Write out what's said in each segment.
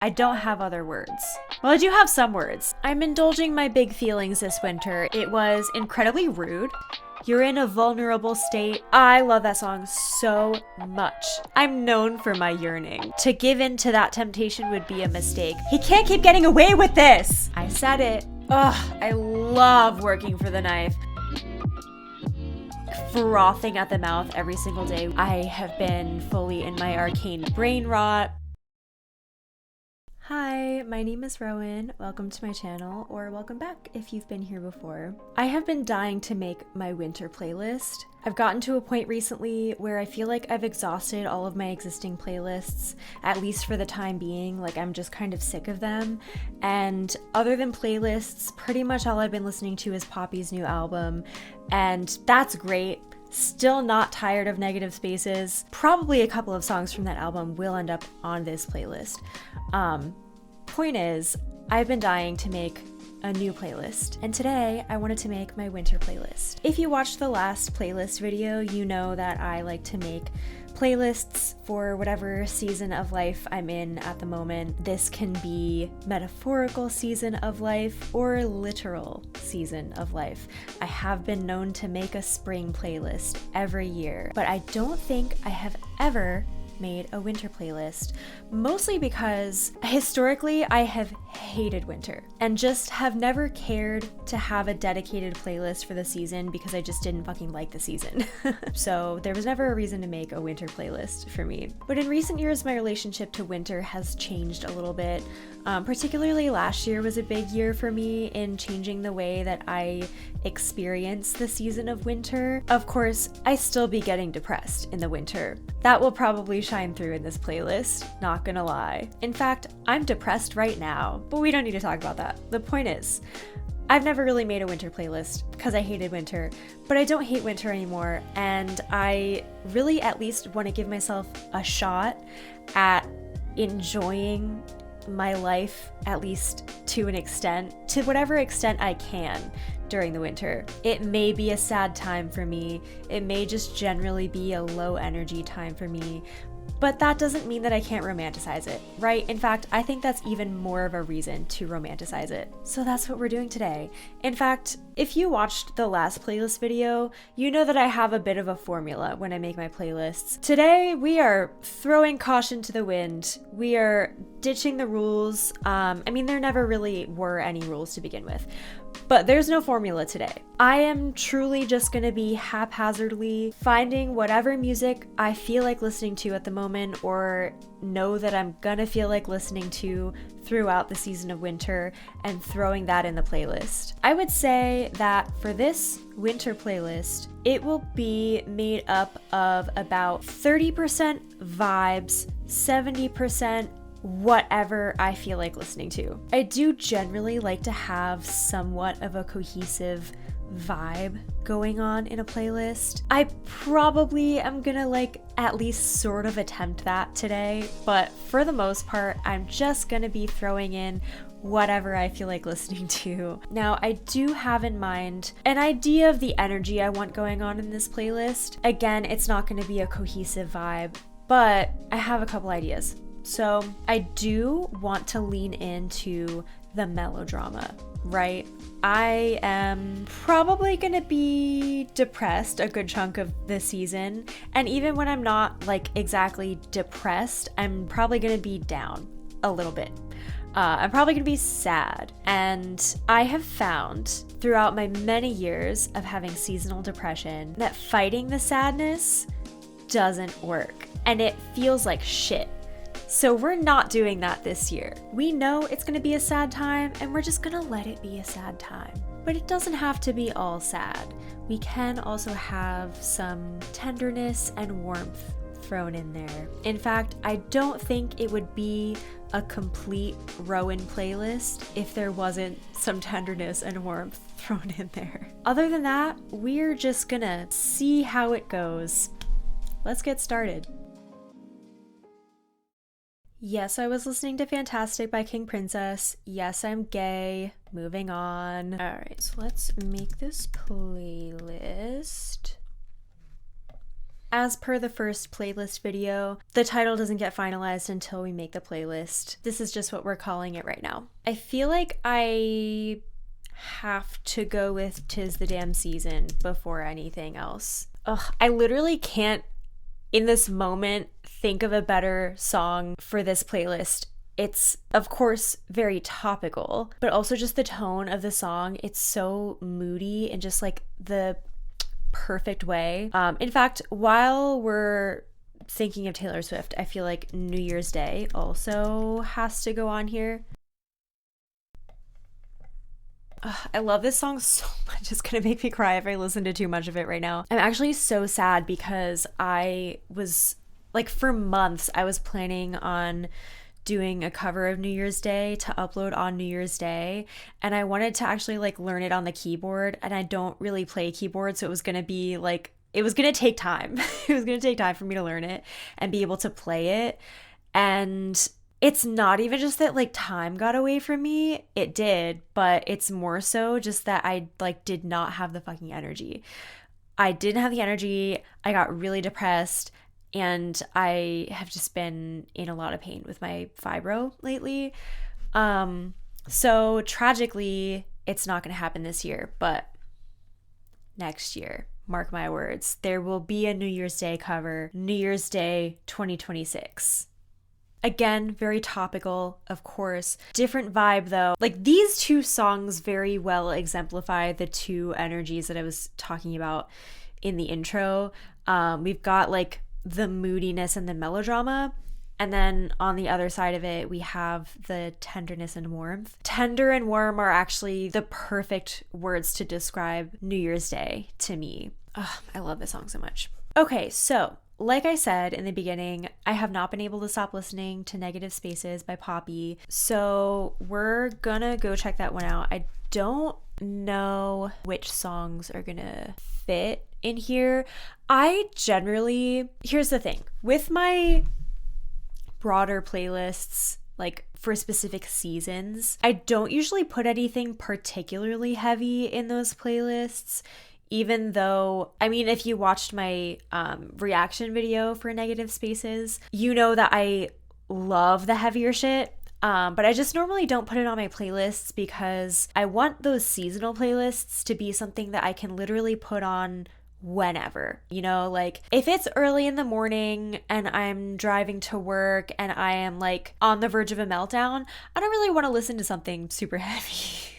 I don't have other words. Well, I do have some words. I'm indulging my big feelings this winter. It was incredibly rude. You're in a vulnerable state. I love that song so much. I'm known for my yearning. To give in to that temptation would be a mistake. He can't keep getting away with this. I said it. Ugh, I love working for the knife. Frothing at the mouth every single day. I have been fully in my arcane brain rot. Hi, my name is Rowan. Welcome to my channel, or welcome back if you've been here before. I have been dying to make my winter playlist. I've gotten to a point recently where I feel like I've exhausted all of my existing playlists, at least for the time being. Like, I'm just kind of sick of them. And other than playlists, pretty much all I've been listening to is Poppy's new album, and that's great. Still not tired of Negative Spaces. Probably a couple of songs from that album will end up on this playlist. Point is, I've been dying to make a new playlist, and today I wanted to make my winter playlist. If you watched the last playlist video, you know that I like to make playlists for whatever season of life I'm in at the moment. This can be metaphorical season of life or literal season of life. I have been known to make a spring playlist every year, but I don't think I have ever made a winter playlist, mostly because historically I have hated winter and just have never cared to have a dedicated playlist for the season because I just didn't fucking like the season. So there was never a reason to make a winter playlist for me. But in recent years, my relationship to winter has changed a little bit. Particularly last year was a big year for me in changing the way that I experience the season of winter. Of course, I still be getting depressed in the winter. That will probably shine through in this playlist, not gonna lie. In fact, I'm depressed right now, but we don't need to talk about that. The point is, I've never really made a winter playlist because I hated winter, but I don't hate winter anymore, and I really at least want to give myself a shot at enjoying my life, at least to an extent, to whatever extent I can during the winter. It may be a sad time for me, it may just generally be a low energy time for me, but that doesn't mean that I can't romanticize it, right? In fact, I think that's even more of a reason to romanticize it. So that's what we're doing today. In fact, if you watched the last playlist video, you know that I have a bit of a formula when I make my playlists. Today, we are throwing caution to the wind. We are ditching the rules. I mean, there never really were any rules to begin with. But there's no formula today. I am truly just gonna be haphazardly finding whatever music I feel like listening to at the moment, or know that I'm gonna feel like listening to throughout the season of winter, and throwing that in the playlist. I would say that for this winter playlist, it will be made up of about 30% vibes, 70% whatever I feel like listening to. I do generally like to have somewhat of a cohesive vibe going on in a playlist. I probably am gonna at least sort of attempt that today, but for the most part, I'm just gonna be throwing in whatever I feel like listening to. Now, I do have in mind an idea of the energy I want going on in this playlist. Again, it's not gonna be a cohesive vibe, but I have a couple ideas. So I do want to lean into the melodrama, right? I am probably gonna be depressed a good chunk of this season, and even when I'm not exactly depressed, I'm probably gonna be down a little bit. I'm probably gonna be sad, and I have found throughout my many years of having seasonal depression that fighting the sadness doesn't work, and it feels like shit. So we're not doing that this year. We know it's gonna be a sad time, and we're just gonna let it be a sad time. But it doesn't have to be all sad. We can also have some tenderness and warmth thrown in there. In fact, I don't think it would be a complete Rowan playlist if there wasn't some tenderness and warmth thrown in there. Other than that, we're just gonna see how it goes. Let's get started. Yes, I was listening to Fantastic by King Princess. Yes, I'm gay. Moving on. Alright, so let's make this playlist. As per the first playlist video, the title doesn't get finalized until we make the playlist. This is just what we're calling it right now. I feel like I have to go with "'Tis the Damn Season" before anything else. Ugh, I literally can't, in this moment, think of a better song for this playlist. It's, of course, very topical, but also just the tone of the song. It's so moody and just like the perfect way. In fact, while we're thinking of Taylor Swift, I feel like New Year's Day also has to go on here. I love this song so much. It's gonna make me cry if I listen to too much of it right now. I'm actually so sad because I was, like, for months, I was planning on doing a cover of New Year's Day to upload on New Year's Day, and I wanted to actually like learn it on the keyboard, and I don't really play keyboard, so it was gonna be like, it was gonna take time. It was gonna take time for me to learn it and be able to play it. And it's not even just that like time got away from me, it did, but it's more so just that I like did not have the fucking energy. I didn't have the energy. I got really depressed, and I have just been in a lot of pain with my fibro lately. So tragically, it's not going to happen this year, but next year, mark my words, there will be a New Year's Day cover, New Year's Day 2026. Again, very topical, of course. Different vibe though. Like, these two songs very well exemplify the two energies that I was talking about in the intro. We've got like the moodiness and the melodrama, and then on the other side of it we have the tenderness and warmth. Tender and warm are actually the perfect words to describe New Year's Day to me. Ugh, I love this song so much. Okay, so like I said in the beginning, I have not been able to stop listening to Negative Spaces by Poppy, so we're gonna go check that one out. I don't know which songs are gonna fit in here. Here's the thing with my broader playlists, like for specific seasons, I don't usually put anything particularly heavy in those playlists, even though, I mean, if you watched my reaction video for Negative Spaces, you know that I love the heavier shit. But I just normally don't put it on my playlists because I want those seasonal playlists to be something that I can literally put on whenever, you know, like if it's early in the morning and I'm driving to work and I am like on the verge of a meltdown, I don't really want to listen to something super heavy.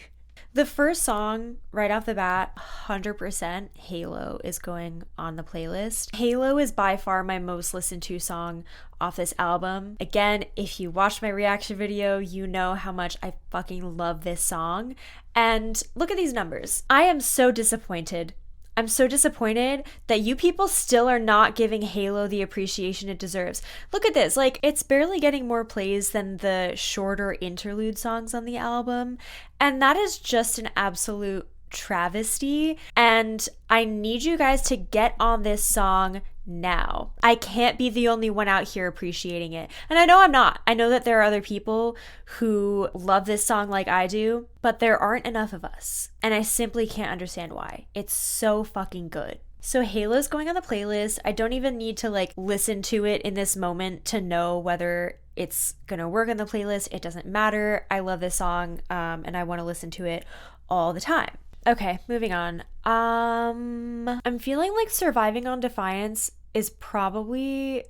The first song right off the bat, 100% Halo is going on the playlist. Halo is by far my most listened to song off this album. Again, if you watched my reaction video, you know how much I fucking love this song. And look at these numbers. I am so disappointed. I'm so disappointed that you people still are not giving Halo the appreciation it deserves. Look at this, like it's barely getting more plays than the shorter interlude songs on the album, and that is just an absolute travesty. And I need you guys to get on this song now. I can't be the only one out here appreciating it. And I know I'm not. I know that there are other people who love this song like I do, but there aren't enough of us. And I simply can't understand why. It's so fucking good. So Halo's going on the playlist. I don't even need to like listen to it in this moment to know whether it's gonna work on the playlist. It doesn't matter. I love this song, and I want to listen to it all the time. Okay, moving on. I'm feeling like Surviving on Defiance is probably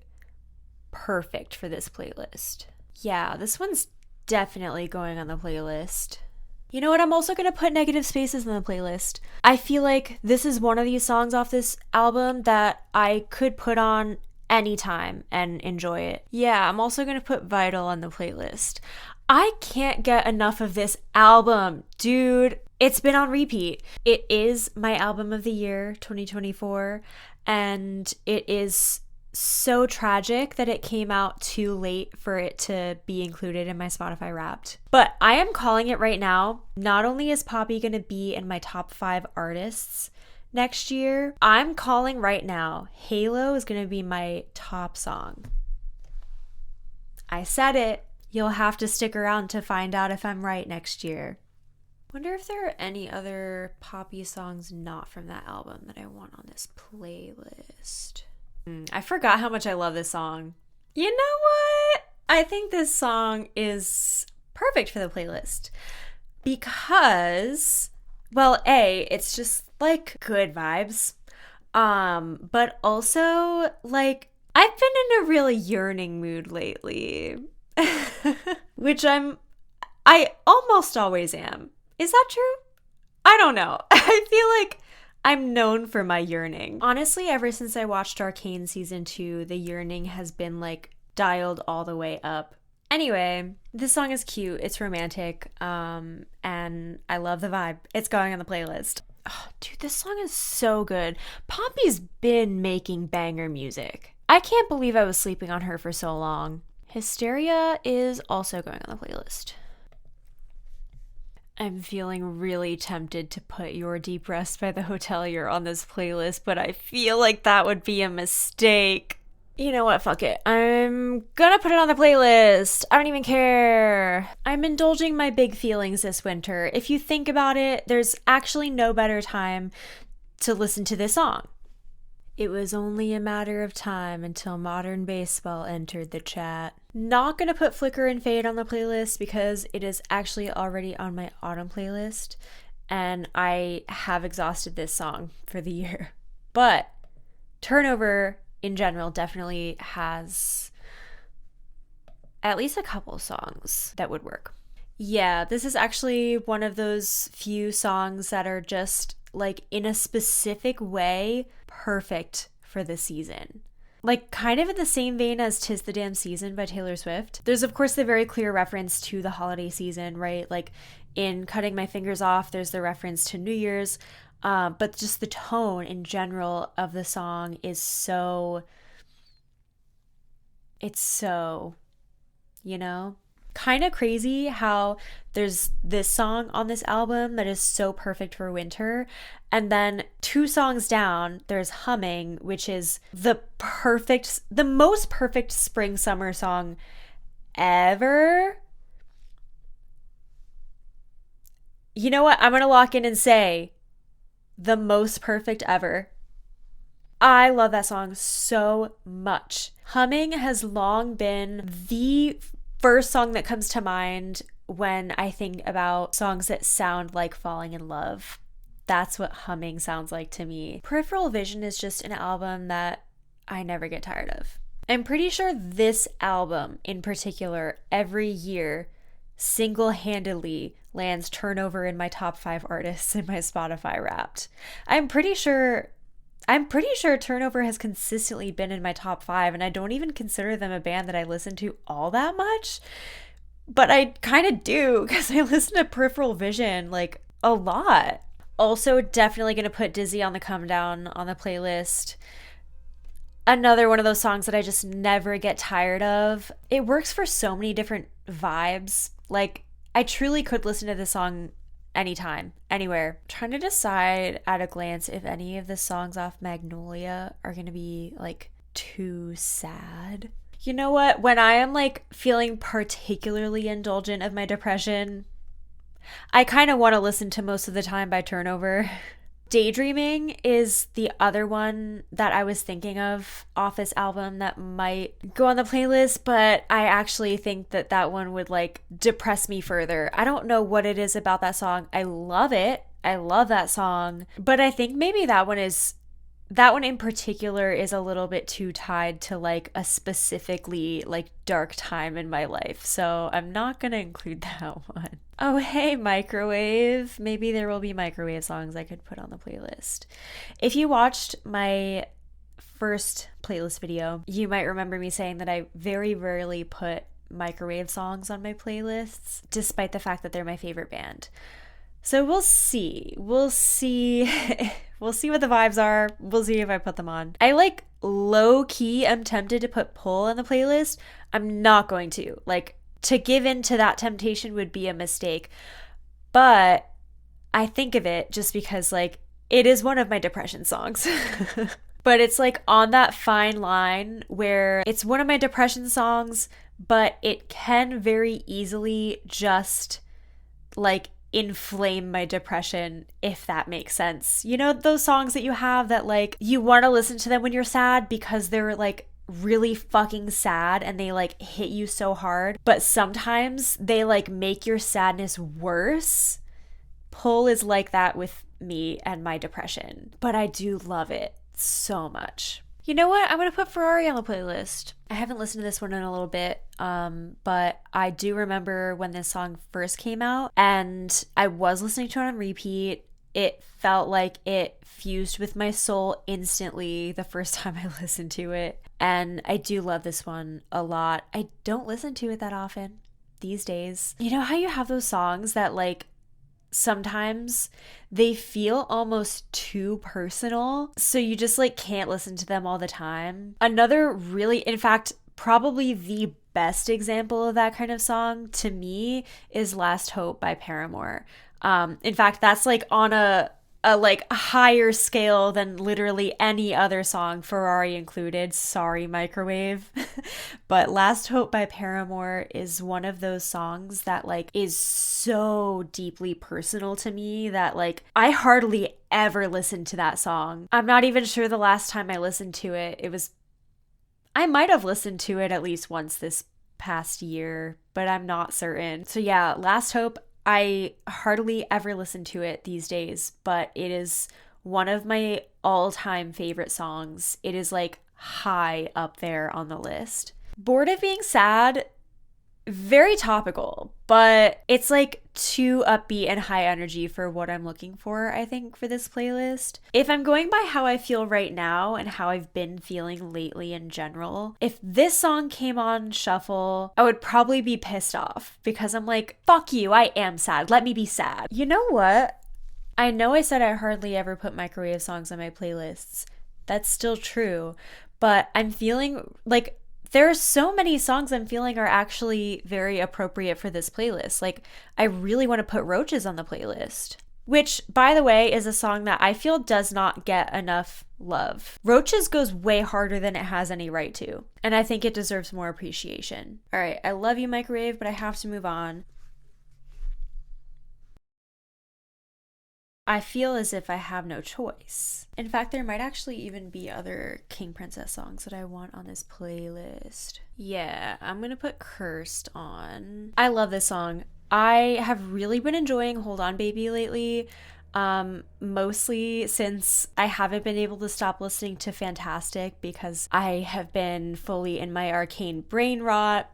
perfect for this playlist. Yeah, this one's definitely going on the playlist. You know what? I'm also going to put Negative Spaces on the playlist. I feel like this is one of these songs off this album that I could put on anytime and enjoy it. Yeah, I'm also going to put Vital on the playlist. I can't get enough of this album, dude. It's been on repeat. It is my album of the year, 2024, and it is so tragic that it came out too late for it to be included in my Spotify Wrapped. But I am calling it right now. Not only is Poppy going to be in my top 5 artists next year, I'm calling right now, Halo is going to be my top song. I said it. You'll have to stick around to find out if I'm right next year. Wonder if there are any other Poppy songs not from that album that I want on this playlist. I forgot how much I love this song. You know what? I think this song is perfect for the playlist because, well, A, it's just like good vibes. But also like I've been in a really yearning mood lately. Which I almost always am. Is that true? I don't know. I feel like I'm known for my yearning. Honestly, ever since I watched Arcane season 2, the yearning has been like dialed all the way up. Anyway, this song is cute, it's romantic, and I love the vibe. It's going on the playlist. Oh, dude, this song is so good. Poppy's been making banger music. I can't believe I was sleeping on her for so long. Hysteria is also going on the playlist. I'm feeling really tempted to put Your Deep Rest by The Hotelier on this playlist, but I feel like that would be a mistake. You know what? Fuck it. I'm gonna put it on the playlist. I don't even care. I'm indulging my big feelings this winter. If you think about it, there's actually no better time to listen to this song. It was only a matter of time until modern baseball entered the chat. Not gonna put Flicker and Fade on the playlist because it is actually already on my autumn playlist and I have exhausted this song for the year. But Turnover in general definitely has at least a couple songs that would work. Yeah, this is actually one of those few songs that are just like in a specific way perfect for the season. Like kind of in the same vein as 'Tis the Damn Season by Taylor Swift. There's of course the very clear reference to the holiday season, right? Like in Cutting My Fingers Off, there's the reference to New Year's. But just the tone in general of the song is so, it's so, you know? Kind of crazy how there's this song on this album that is so perfect for winter, and then 2 songs down there's Humming, which is the most perfect spring summer song ever. You know what? I'm gonna lock in and say the most perfect ever. I love that song so much. Humming has long been the first song that comes to mind when I think about songs that sound like falling in love. That's what Humming sounds like to me. Peripheral Vision is just an album that I never get tired of. I'm pretty sure this album in particular, every year, single-handedly lands Turnover in my top 5 artists in my Spotify Wrapped. I'm pretty sure Turnover has consistently been in my top 5, and I don't even consider them a band that I listen to all that much, but I kind of do because I listen to Peripheral Vision like a lot. Also, definitely gonna put Dizzy on the Come Down on the playlist. Another one of those songs that I just never get tired of. It works for so many different vibes. Like, I truly could listen to this song anytime, anywhere. I'm trying to decide at a glance if any of the songs off Magnolia are gonna be like too sad. You know what? When I am like feeling particularly indulgent of my depression, I kind of want to listen to Most of the Time by Turnover. Daydreaming is the other one that I was thinking of off this album that might go on the playlist, but I actually think that that one would like depress me further. I don't know what it is about that song. I love it. I love that song, but I think maybe that one in particular is a little bit too tied to like a specifically like dark time in my life. So I'm not going to include that one. Oh, hey, Microwave. Maybe there will be Microwave songs I could put on the playlist. If you watched my first playlist video, you might remember me saying that I very rarely put Microwave songs on my playlists, despite the fact that they're my favorite band. So we'll see. We'll see what the vibes are. We'll see if I put them on. I like low key am tempted to put Pull on the playlist. I'm not going to. Like, to give in to that temptation would be a mistake. But I think of it just because like it is one of my depression songs. But it's like on that fine line where it's one of my depression songs, but it can very easily just like inflame my depression, if that makes sense. You know, those songs that you have that like you want to listen to them when you're sad because they're like really fucking sad and they like hit you so hard, but sometimes they like make your sadness worse. Pull is like that with me and my depression, but I do love it so much. You know what? I'm gonna put Ferrari on the playlist. I haven't listened to this one in a little bit, but I do remember when this song first came out and I was listening to it on repeat. It felt like it fused with my soul instantly the first time I listened to it. And I do love this one a lot. I don't listen to it that often these days. You know how you have those songs that like sometimes they feel almost too personal, so you just like can't listen to them all the time? Another really, in fact, probably the best example of that kind of song to me is Last Hope by Paramore. In fact, that's like on a like higher scale than literally any other song, Ferrari included. Sorry, Microwave. But Last Hope by Paramore is one of those songs that like is so deeply personal to me that like I hardly ever listen to that song. I'm not even sure the last time I listened to it. I might have listened to it at least once this past year, but I'm not certain. So yeah, Last Hope, I hardly ever listen to it these days, but it is one of my all-time favorite songs. It is like high up there on the list. Bored of Being Sad, very topical, but it's like too upbeat and high energy for what I'm looking for, I think, for this playlist. If I'm going by how I feel right now and how I've been feeling lately in general, if this song came on shuffle, I would probably be pissed off because I'm like, fuck you, I am sad. Let me be sad. You know what? I know I said I hardly ever put microwave songs on my playlists. That's still true, but I'm feeling like there are so many songs I'm feeling are actually very appropriate for this playlist. Like, I really want to put Roaches on the playlist, which, by the way, is a song that I feel does not get enough love. Roaches goes way harder than it has any right to, and I think it deserves more appreciation. All right, I love you, Microwave, but I have to move on. I feel as if I have no choice. In fact, there might actually even be other King Princess songs that I want on this playlist. Yeah, I'm gonna put Cursed on. I love this song. I have really been enjoying Hold On Baby lately, mostly since I haven't been able to stop listening to Fantastic because I have been fully in my arcane brain rot.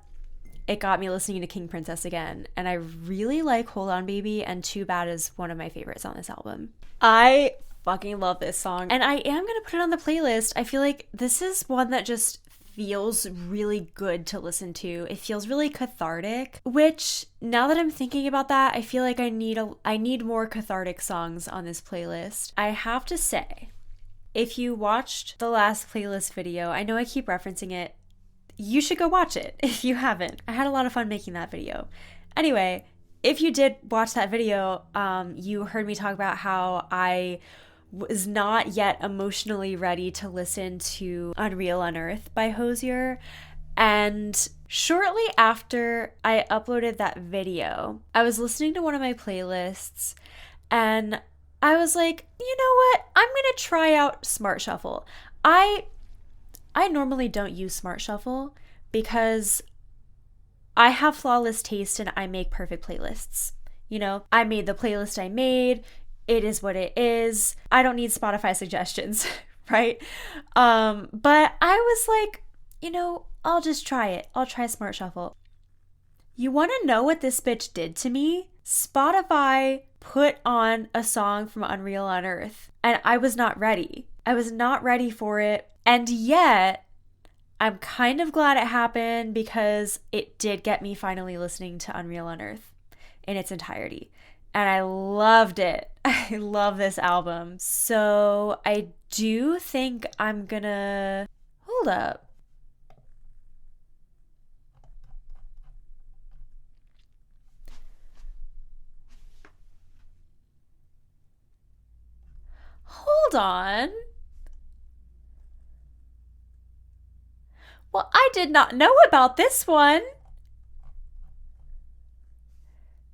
It got me listening to King Princess again, and I really like Hold On Baby, and Too Bad is one of my favorites on this album. I fucking love this song, and I am gonna put it on the playlist. I feel like this is one that just feels really good to listen to. It feels really cathartic, which now that I'm thinking about that, I feel like I need more cathartic songs on this playlist. I have to say, if you watched the last playlist video, I know I keep referencing it, you should go watch it if you haven't. I had a lot of fun making that video. Anyway, if you did watch that video, you heard me talk about how I was not yet emotionally ready to listen to Unreal Unearthed by Hozier. And shortly after I uploaded that video, I was listening to one of my playlists and I was like, you know what? I'm gonna try out Smart Shuffle. I normally don't use Smart Shuffle because I have flawless taste and I make perfect playlists. You know, I made the playlist I made. It is what it is. I don't need Spotify suggestions, right? But I was like, you know, I'll just try it. I'll try Smart Shuffle. You want to know what this bitch did to me? Spotify put on a song from Unreal Unearthed and I was not ready. I was not ready for it. And yet, I'm kind of glad it happened because it did get me finally listening to Unreal Unearthed in its entirety. And I loved it. I love this album. So I do think I'm gonna... Hold up. Hold on. Well, I did not know about this one.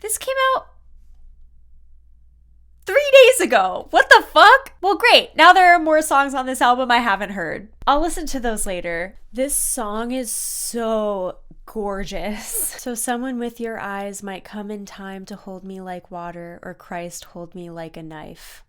This came out ago. What the fuck? Well, great. Now there are more songs on this album I haven't heard. I'll listen to those later. This song is so gorgeous. So someone with your eyes might come in time to hold me like water, or Christ hold me like a knife.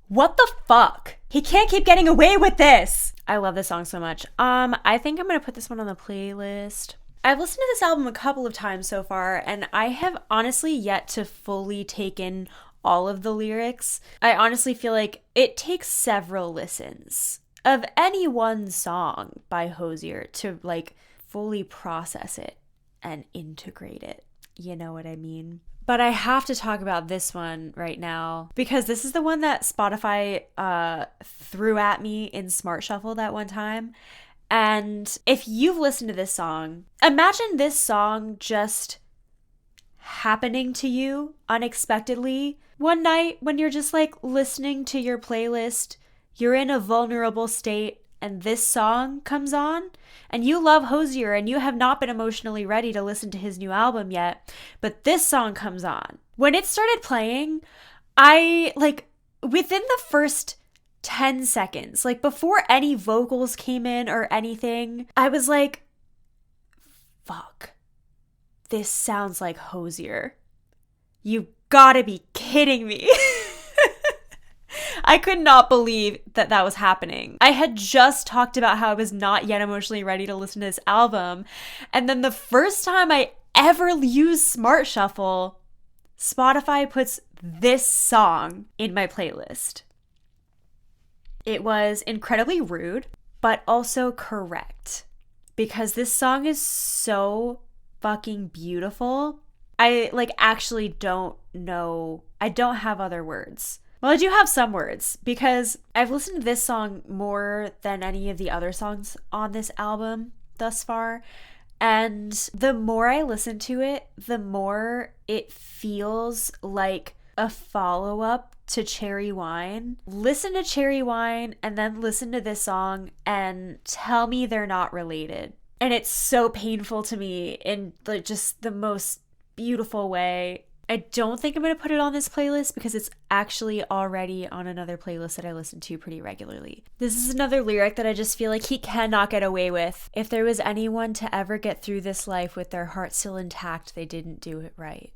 What the fuck? He can't keep getting away with this. I love this song so much. I think I'm gonna put this one on the playlist. I've listened to this album a couple of times so far, and I have honestly yet to fully take in all of the lyrics. I honestly feel like it takes several listens of any one song by Hozier to like fully process it and integrate it. You know what I mean? But I have to talk about this one right now because this is the one that Spotify threw at me in Smart Shuffle that one time. And if you've listened to this song, imagine this song just happening to you unexpectedly one night when you're just like listening to your playlist, you're in a vulnerable state, and this song comes on, and you love Hozier and you have not been emotionally ready to listen to his new album yet, but this song comes on. When it started playing, I like within the first 10 seconds, like before any vocals came in or anything, I was like, fuck, this sounds like Hozier. You gotta be kidding me. I could not believe that that was happening. I had just talked about how I was not yet emotionally ready to listen to this album. And then the first time I ever used Smart Shuffle, Spotify puts this song in my playlist. It was incredibly rude, but also correct. Because this song is so fucking beautiful. I like actually don't know. I don't have other words. Well, I do have some words because I've listened to this song more than any of the other songs on this album thus far. And the more I listen to it, the more it feels like a follow-up to Cherry Wine. Listen to Cherry Wine and then listen to this song and tell me they're not related. And it's so painful to me in like just the most beautiful way. I don't think I'm going to put it on this playlist because it's actually already on another playlist that I listen to pretty regularly. This is another lyric that I just feel like he cannot get away with. If there was anyone to ever get through this life with their heart still intact, they didn't do it right.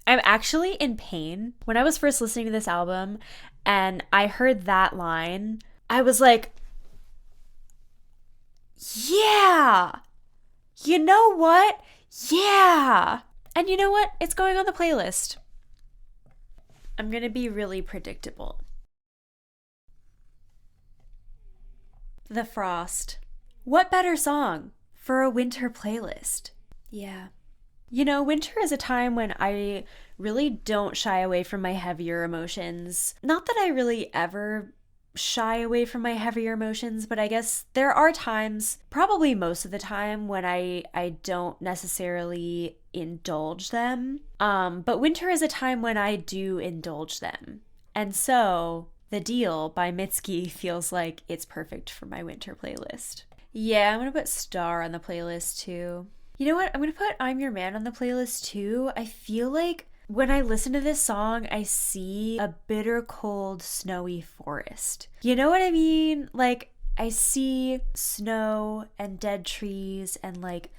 I'm actually in pain. When I was first listening to this album and I heard that line, I was like, yeah! You know what? Yeah! And you know what? It's going on the playlist. I'm gonna be really predictable. The Frost. What better song for a winter playlist? Yeah. You know, winter is a time when I really don't shy away from my heavier emotions. Not that I really ever shy away from my heavier emotions, but I guess there are times, probably most of the time, when I don't necessarily indulge them. But winter is a time when I do indulge them. And so The Deal by Mitski feels like it's perfect for my winter playlist. Yeah, I'm gonna put Star on the playlist too. You know what? I'm gonna put I'm Your Man on the playlist too. I feel like when I listen to this song, I see a bitter, cold, snowy forest. You know what I mean? Like, I see snow and dead trees and like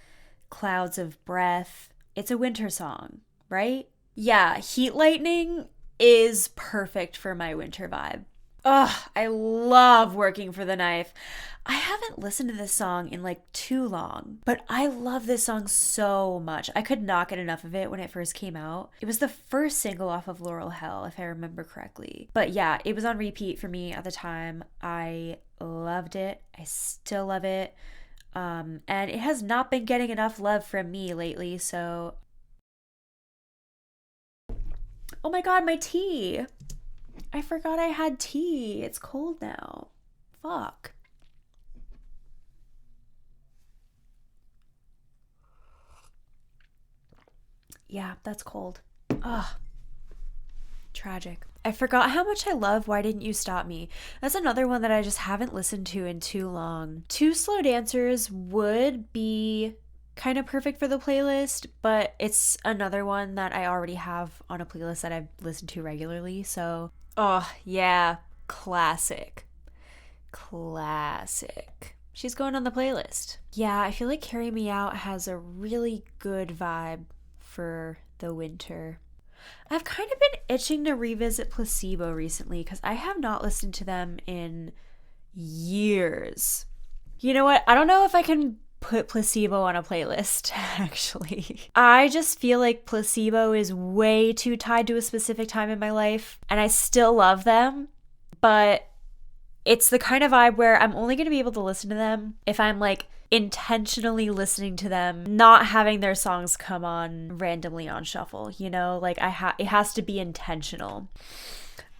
clouds of breath. It's a winter song, right? Yeah, Heat Lightning is perfect for my winter vibe. Ugh, I love Working for the Knife. I haven't listened to this song in like too long, but I love this song so much. I could not get enough of it when it first came out. It was the first single off of Laurel Hell, if I remember correctly. But yeah, it was on repeat for me at the time. I loved it. I still love it. And it has not been getting enough love from me lately, so... Oh my god, my tea! I forgot I had tea. It's cold now. Fuck. Yeah, that's cold. Ugh. Tragic. I forgot how much I love Why Didn't You Stop Me. That's another one that I just haven't listened to in too long. Two Slow Dancers would be kind of perfect for the playlist, but it's another one that I already have on a playlist that I've listened to regularly. So, oh, yeah, classic. Classic. She's going on the playlist. Yeah, I feel like Carry Me Out has a really good vibe for the winter. I've kind of been itching to revisit Placebo recently because I have not listened to them in years. You know what? I don't know if I can put Placebo on a playlist, actually. I just feel like Placebo is way too tied to a specific time in my life, and I still love them, but it's the kind of vibe where I'm only going to be able to listen to them if I'm like intentionally listening to them, not having their songs come on randomly on shuffle, you know? Like it has to be intentional.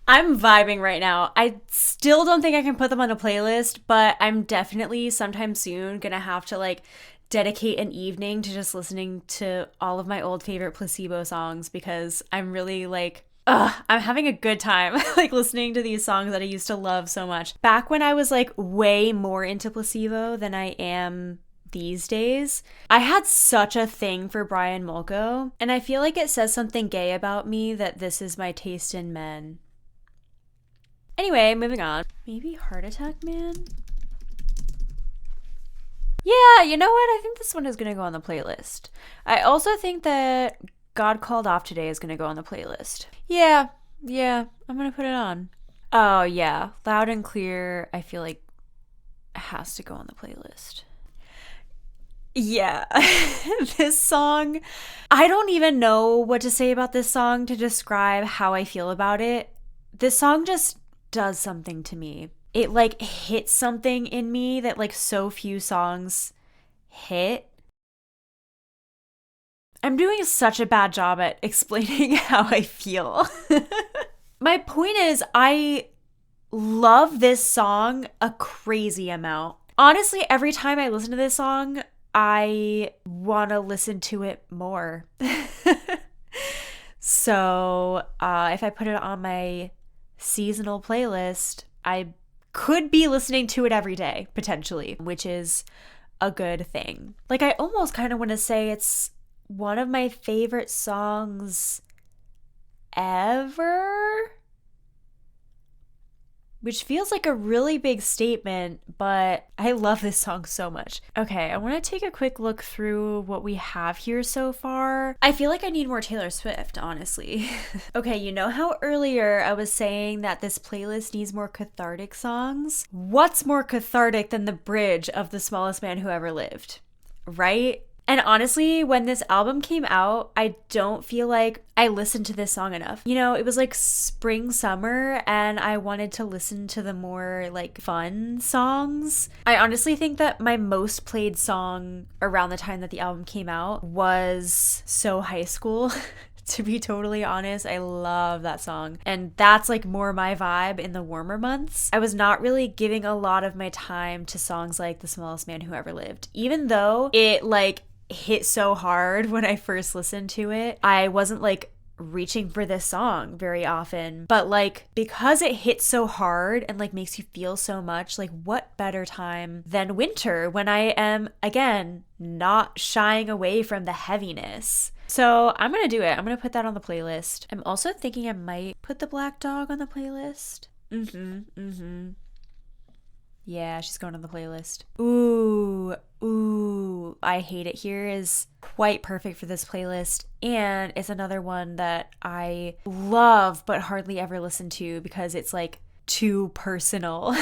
I'm vibing right now. I still don't think I can put them on a playlist, but I'm definitely sometime soon gonna have to like dedicate an evening to just listening to all of my old favorite Placebo songs because I'm really like, I'm having a good time like listening to these songs that I used to love so much. Back when I was like way more into Placebo than I am these days, I had such a thing for Brian Molko, and I feel like it says something gay about me that this is my taste in men. Anyway, moving on. Maybe Heart Attack Man? Yeah, you know what? I think this one is going to go on the playlist. I also think that God Called Off Today is going to go on the playlist. Yeah, I'm going to put it on. Oh, yeah. Loud and Clear, I feel like has to go on the playlist. Yeah, this song, I don't even know what to say about this song to describe how I feel about it. This song just does something to me. It like hits something in me that like so few songs hit. I'm doing such a bad job at explaining how I feel. My point is, I love this song a crazy amount. Honestly, every time I listen to this song, I want to listen to it more. So if I put it on my seasonal playlist, I could be listening to it every day, potentially, which is a good thing. Like, I almost kind of want to say it's one of my favorite songs ever, which feels like a really big statement, but I love this song so much. Okay, I want to take a quick look through what we have here so far. I feel like I need more Taylor Swift, honestly. Okay, you know how earlier I was saying that this playlist needs more cathartic songs? What's more cathartic than the bridge of The Smallest Man Who Ever Lived, right? And honestly, when this album came out, I don't feel like I listened to this song enough. You know, it was like spring, summer, and I wanted to listen to the more like fun songs. I honestly think that my most played song around the time that the album came out was So High School. To be totally honest, I love that song. And that's like more my vibe in the warmer months. I was not really giving a lot of my time to songs like The Smallest Man Who Ever Lived. Even though it like hit so hard when I first listened to it, I wasn't like reaching for this song very often. But like, because it hits so hard and like makes you feel so much, like what better time than winter when I am, again, not shying away from the heaviness. So I'm gonna do it. I'm gonna put that on the playlist. I'm also thinking I might put The Black Dog on the playlist. Yeah, she's going on the playlist. Ooh, I Hate It Here is quite perfect for this playlist. And it's another one that I love but hardly ever listen to because it's like too personal.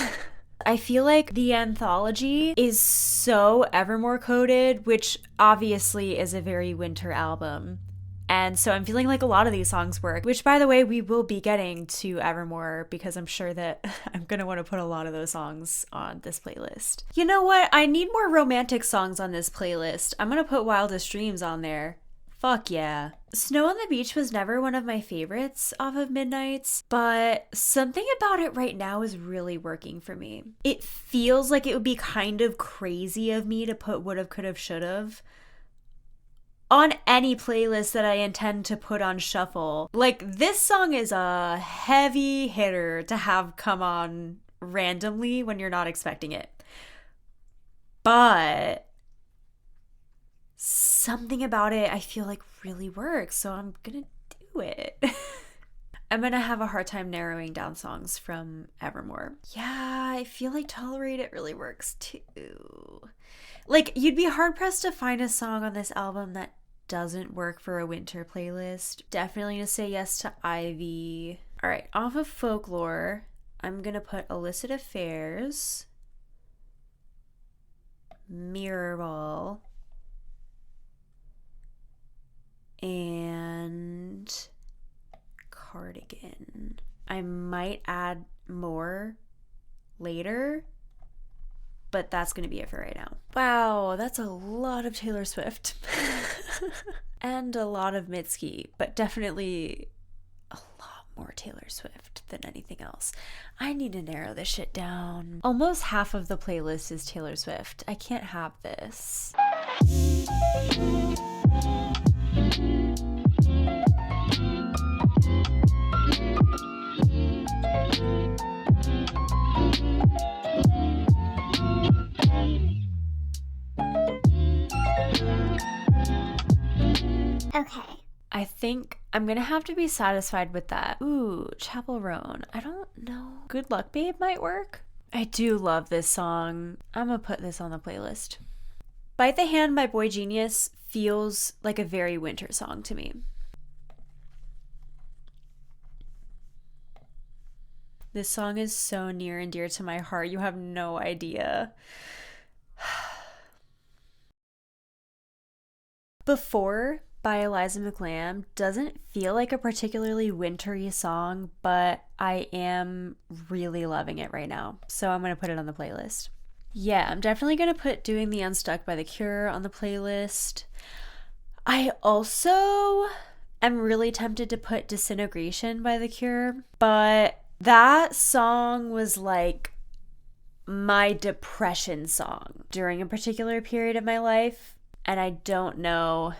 I feel like the anthology is so Evermore coded, which obviously is a very winter album. And so I'm feeling like a lot of these songs work, which by the way, we will be getting to Evermore because I'm sure that I'm going to want to put a lot of those songs on this playlist. You know what? I need more romantic songs on this playlist. I'm going to put Wildest Dreams on there. Fuck yeah. Snow on the Beach was never one of my favorites off of Midnights, but something about it right now is really working for me. It feels like it would be kind of crazy of me to put Would've, Could've, Should've on any playlist that I intend to put on shuffle. Like, this song is a heavy hitter to have come on randomly when you're not expecting it. But something about it I feel like really works, so I'm gonna do it. I'm gonna have a hard time narrowing down songs from Evermore. Yeah, I feel like Tolerate It really works too. Like, you'd be hard pressed to find a song on this album that doesn't work for a winter playlist. Definitely gonna say yes to Ivy. All right, off of Folklore, I'm gonna put Illicit Affairs, Mirrorball, and Cardigan. I might add more later, but that's gonna be it for right now. Wow, that's a lot of Taylor Swift. And a lot of Mitski, but definitely a lot more Taylor Swift than anything else. I need to narrow this shit down. Almost half of the playlist is Taylor Swift. I can't have this. Okay. I think I'm gonna have to be satisfied with that. Ooh, Chapel Roan. I don't know. Good Luck Babe might work. I do love this song. I'm gonna put this on the playlist. Bite the Hand by Boy Genius feels like a very winter song to me. This song is so near and dear to my heart. You have no idea. Before by Eliza McLamb doesn't feel like a particularly wintry song, but I am really loving it right now. So I'm going to put it on the playlist. Yeah, I'm definitely going to put Doing the Unstuck by The Cure on the playlist. I also am really tempted to put Disintegration by The Cure, but that song was like my depression song during a particular period of my life, and I don't know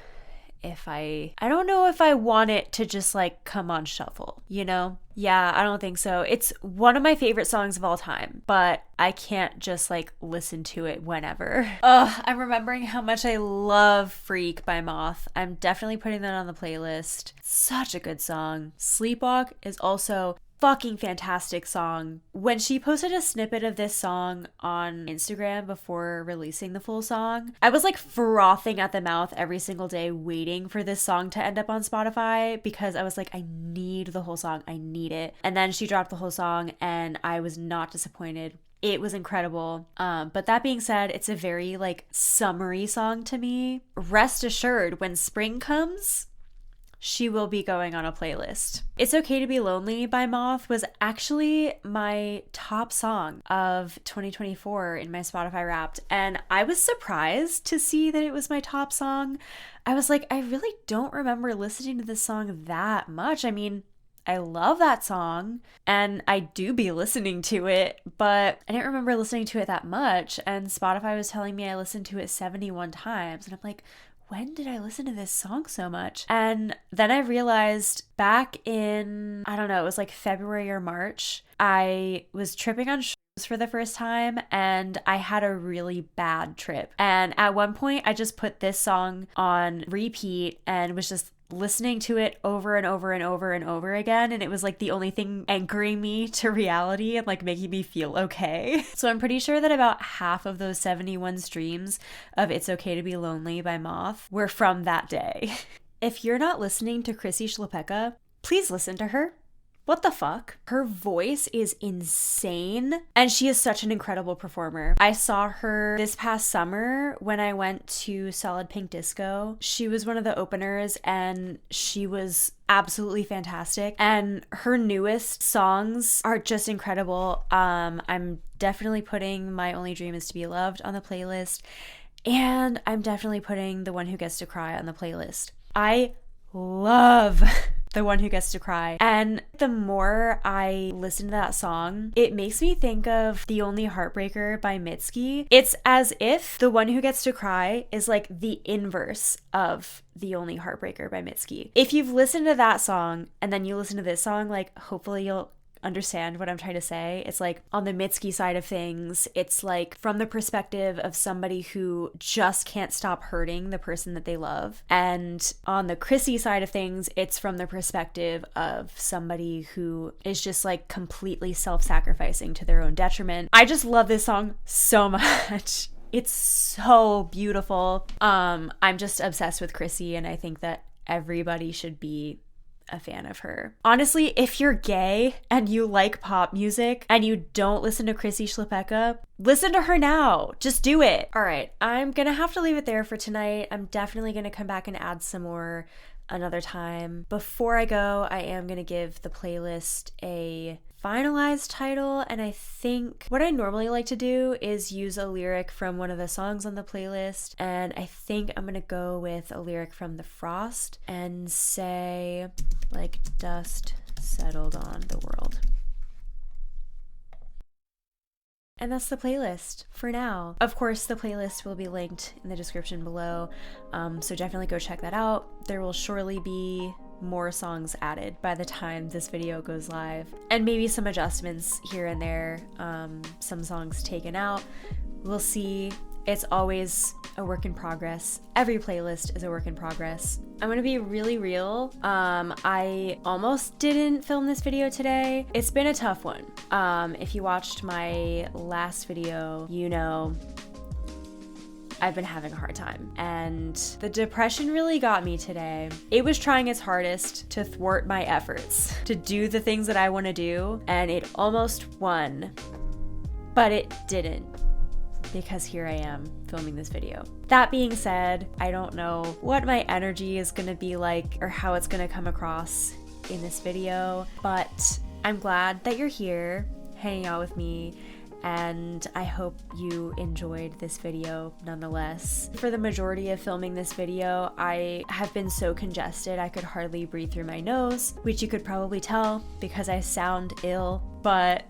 if I want it to just like come on shuffle, you know? Yeah, I don't think so. It's one of my favorite songs of all time, but I can't just like listen to it whenever. Ugh, I'm remembering how much I love Freak by Moth. I'm definitely putting that on the playlist. Such a good song. Sleepwalk is also fucking fantastic song. When she posted a snippet of this song on Instagram before releasing the full song, I was like frothing at the mouth every single day waiting for this song to end up on Spotify because I was like, I need the whole song. I need it. And then she dropped the whole song and I was not disappointed. It was incredible. But that being said, it's a very like summery song to me. Rest assured, when spring comes, she will be going on a playlist. It's Okay to Be Lonely by Moth was actually my top song of 2024 in my Spotify Wrapped, and I was surprised to see that it was my top song. I was like, I really don't remember listening to this song that much. I mean, I love that song and I do be listening to it, but I didn't remember listening to it that much, and Spotify was telling me I listened to it 71 times, and I'm like, when did I listen to this song so much? And then I realized back in, I don't know, it was like February or March, I was tripping on shrooms for the first time and I had a really bad trip. And at one point, I just put this song on repeat and was just listening to it over and over and over and over again, and it was like the only thing anchoring me to reality and like making me feel okay. So I'm pretty sure that about half of those 71 streams of It's Okay to Be Lonely by Moth were from that day. If you're not listening to Chrissy Schlepeka, please listen to her. What the fuck? Her voice is insane, and she is such an incredible performer. I saw her this past summer when I went to Solid Pink Disco. She was one of the openers, and she was absolutely fantastic. And her newest songs are just incredible. I'm definitely putting My Only Dream Is to Be Loved on the playlist, and I'm definitely putting The One Who Gets to Cry on the playlist. I love The One Who Gets to Cry. And the more I listen to that song, it makes me think of The Only Heartbreaker by Mitski. It's as if The One Who Gets to Cry is like the inverse of The Only Heartbreaker by Mitski. If you've listened to that song and then you listen to this song, like hopefully you'll understand what I'm trying to say. It's like on the Mitski side of things, it's like from the perspective of somebody who just can't stop hurting the person that they love. And on the Chrissy side of things, it's from the perspective of somebody who is just like completely self-sacrificing to their own detriment. I just love this song so much. It's so beautiful. I'm just obsessed with Chrissy, and I think that everybody should be a fan of her. Honestly, if you're gay and you like pop music and you don't listen to Chrissy Schlepecka, listen to her now. Just do it. All right, I'm gonna have to leave it there for tonight. I'm definitely gonna come back and add some more another time. Before I go, I am gonna give the playlist a finalized title, and I think what I normally like to do is use a lyric from one of the songs on the playlist, and I think I'm gonna go with a lyric from The Frost and say like dust settled on the world. And that's the playlist for now. Of course, the playlist will be linked in the description below, so definitely go check that out. There will surely be more songs added by the time this video goes live, and maybe some adjustments here and there, some songs taken out. We'll see. It's always a work in progress. Every playlist is a work in progress. I'm gonna be really real. I almost didn't film this video today. It's been a tough one. If you watched my last video, you know I've been having a hard time, and the depression really got me today. It was trying its hardest to thwart my efforts to do the things that I want to do, and it almost won, but it didn't, because here I am filming this video. That being said, I don't know what my energy is gonna be like or how it's gonna come across in this video, but I'm glad that you're here hanging out with me, and I hope you enjoyed this video nonetheless. For the majority of filming this video, I have been so congested I could hardly breathe through my nose, which you could probably tell because I sound ill, but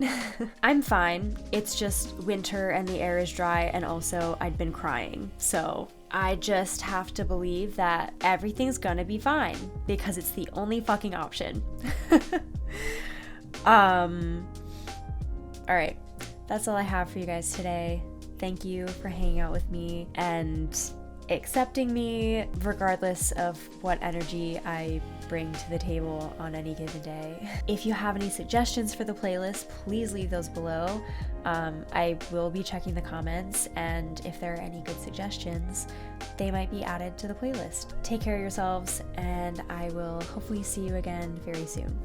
I'm fine. It's just winter and the air is dry, and also I'd been crying. So I just have to believe that everything's gonna be fine because it's the only fucking option. All right. That's all I have for you guys today. Thank you for hanging out with me and accepting me regardless of what energy I bring to the table on any given day. If you have any suggestions for the playlist, please leave those below. I will be checking the comments, and if there are any good suggestions, they might be added to the playlist. Take care of yourselves, and I will hopefully see you again very soon.